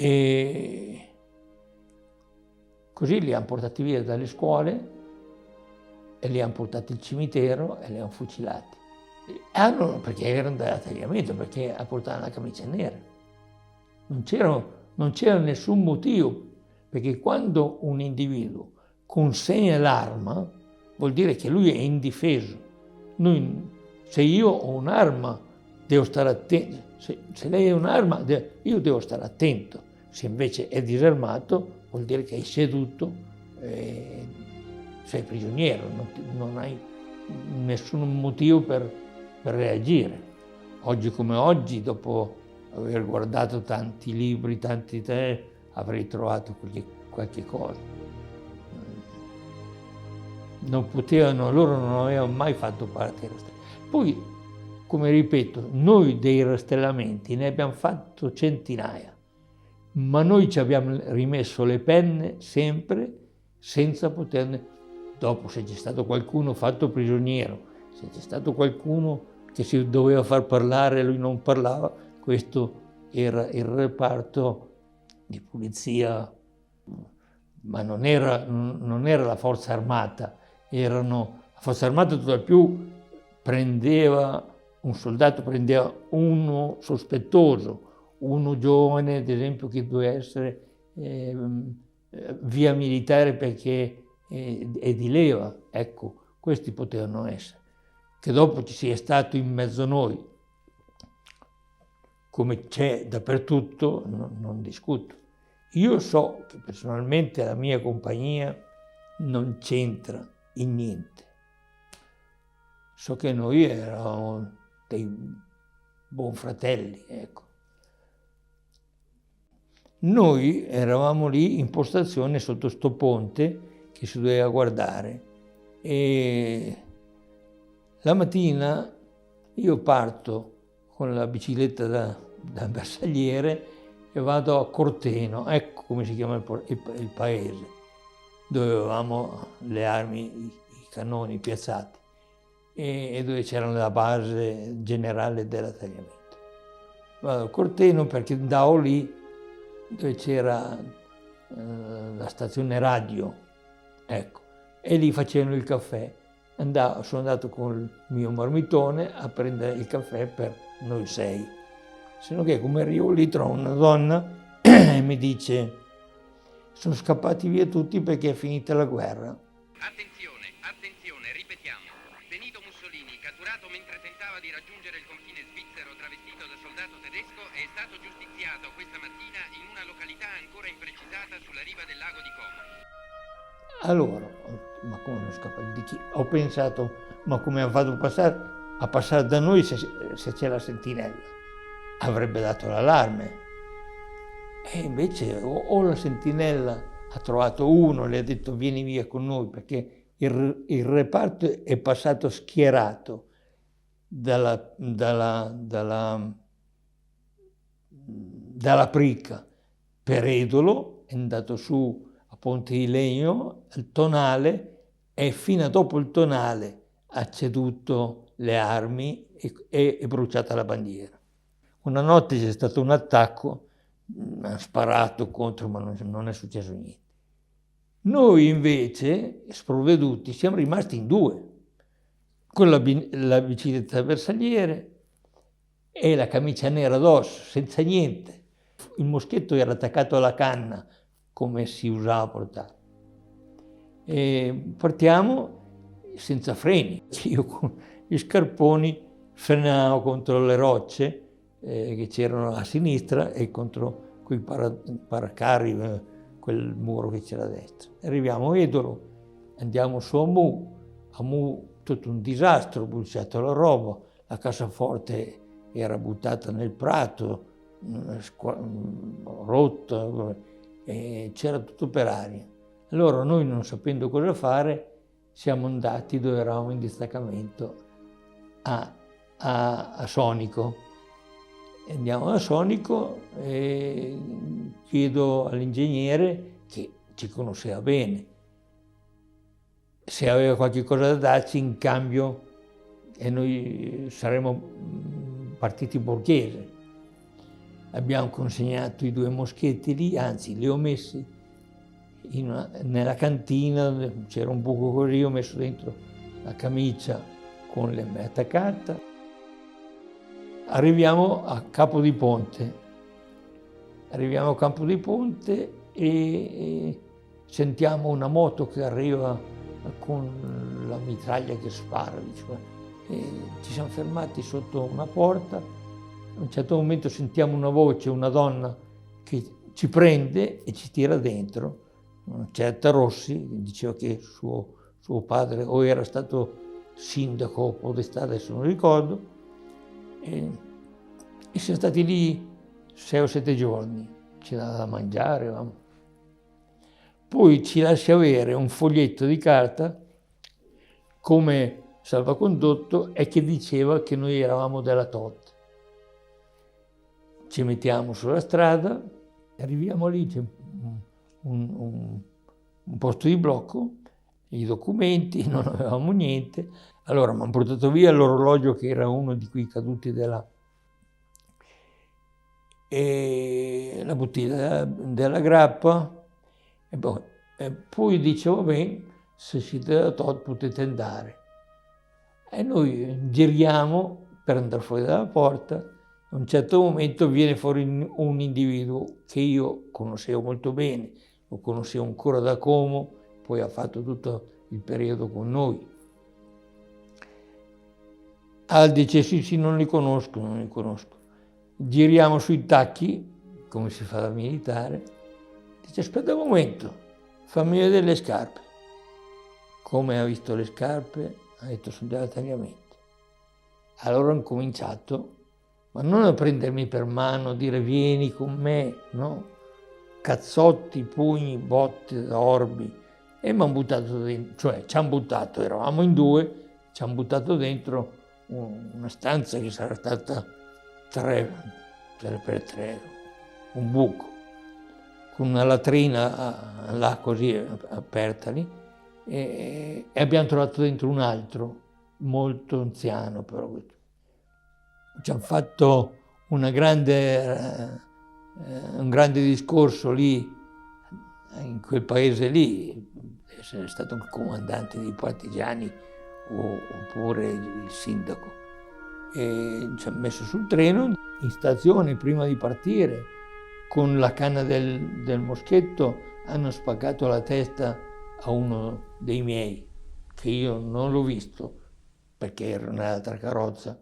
E così li hanno portati via dalle scuole e li hanno portati al cimitero e li hanno fucilati. Perché erano da tagliamento, perché portavano la camicia nera. Non c'era nessun motivo, perché quando un individuo consegna l'arma vuol dire che lui è indifeso. Se io ho un'arma devo stare attento, se lei ha un'arma io devo stare attento, se invece è disarmato vuol dire che hai ceduto, sei prigioniero, non hai nessun motivo per reagire. Oggi come oggi, dopo aver guardato tanti libri, avrei trovato qualche cosa. Non potevano, loro non avevano mai fatto parte dei rastrellamenti. Poi, come ripeto, noi dei rastrellamenti ne abbiamo fatto centinaia, ma noi ci abbiamo rimesso le penne sempre senza poterne. Dopo, se c'è stato qualcuno fatto prigioniero, se c'è stato qualcuno che si doveva far parlare e lui non parlava, questo era il reparto di polizia, ma non era la forza armata. La forza armata tutt'al più un soldato prendeva uno sospettoso, uno giovane, ad esempio, che doveva essere via militare perché è di leva. Ecco, questi potevano essere. Che dopo ci sia stato in mezzo a noi, come c'è dappertutto, non discuto. Io so che personalmente la mia compagnia non c'entra in niente. So che noi eravamo dei buonfratelli, ecco. Noi eravamo lì in postazione sotto sto ponte che si doveva guardare e la mattina io parto con la bicicletta da bersagliere e vado a Corteno, ecco come si chiama il paese, dove avevamo le armi, i cannoni piazzati e dove c'era la base generale dell'attagliamento. Vado a Corteno perché andavo lì dove c'era la stazione radio, ecco, e lì facevano il caffè. Sono andato con il mio marmitone a prendere il caffè per noi 6. Se no che come arrivo lì trovo una donna e mi dice: sono scappati via tutti perché è finita la guerra. Attenzione, attenzione, ripetiamo. Benito Mussolini, catturato mentre tentava di raggiungere il confine svizzero travestito da soldato tedesco, è stato giustiziato questa mattina in una località ancora imprecisata sulla riva del lago di Como. Allora, ma come non scappato di chi? Ho pensato, ma come hanno fatto a passare da noi se c'è la sentinella? Avrebbe dato l'allarme. E invece o la sentinella ha trovato uno e le ha detto vieni via con noi, perché il reparto è passato schierato dalla Prica per Edolo, è andato su a Ponte di Legno, al Tonale, e fino a dopo il Tonale ha ceduto le armi e bruciata la bandiera. Una notte c'è stato un attacco, hanno sparato contro, ma non è successo niente. Noi invece, sprovveduti, siamo rimasti in 2, con la bicicletta bersagliere e la camicia nera addosso, senza niente. Il moschetto era attaccato alla canna, come si usava a portare. E partiamo senza freni. Io con gli scarponi frenavo contro le rocce che c'erano a sinistra e contro quei paracarri, quel muro che c'era a destra. Arriviamo a Edolo, andiamo su a Mu tutto un disastro, bruciato la roba, la cassaforte era buttata nel prato, rotta, e c'era tutto per aria. Allora noi, non sapendo cosa fare, siamo andati dove eravamo in distaccamento a Sonico. Andiamo a Sonico e chiedo all'ingegnere, che ci conosceva bene, se aveva qualche cosa da darci in cambio e noi saremmo partiti Borghese. abbiamo consegnato i 2 moschetti lì, anzi li ho messi nella cantina, c'era un buco così, ho messo dentro la camicia con le attaccata. Arriviamo a Capo di Ponte. Arriviamo a Campo di Ponte e sentiamo una moto che arriva con la mitraglia che spara, diciamo. Ci siamo fermati sotto una porta. A un certo momento sentiamo una voce, una donna che ci prende e ci tira dentro. Una certa Rossi, diceva che suo padre o era stato sindaco o podestà, adesso non ricordo, e siamo stati lì 6 o 7 giorni, ci dava da mangiare. Poi ci lascia avere un foglietto di carta come salvacondotto e che diceva che noi eravamo della TOT. Ci mettiamo sulla strada, arriviamo lì, c'è un posto di blocco, i documenti, non avevamo niente. Allora mi hanno portato via l'orologio che era uno di quei caduti e la bottiglia della grappa, e poi dicevo, bene, se siete da TOT potete andare. E noi giriamo per andare fuori dalla porta. A un certo momento viene fuori un individuo che io conoscevo molto bene, lo conoscevo ancora da Como, poi ha fatto tutto il periodo con noi. Dice sì, non li conosco. Giriamo sui tacchi, come si fa da militare. Dice, aspetta un momento, fammi vedere le scarpe. Come ha visto le scarpe, ha detto, sono della tagliamento. Allora ho cominciato, ma non a prendermi per mano, dire vieni con me, no? Cazzotti, pugni, botte, orbi. E mi hanno buttato dentro, cioè ci hanno buttato, eravamo in 2, ci hanno buttato dentro una stanza che sarà stata 3x3, un buco, con una latrina là così aperta lì, e abbiamo trovato dentro un altro, molto anziano però. Ci hanno fatto un grande discorso lì, in quel paese lì, essere stato il comandante dei partigiani oppure il sindaco. E ci hanno messo sul treno, in stazione, prima di partire, con la canna del moschetto, hanno spaccato la testa a uno dei miei, che io non l'ho visto, perché ero nell'altra carrozza,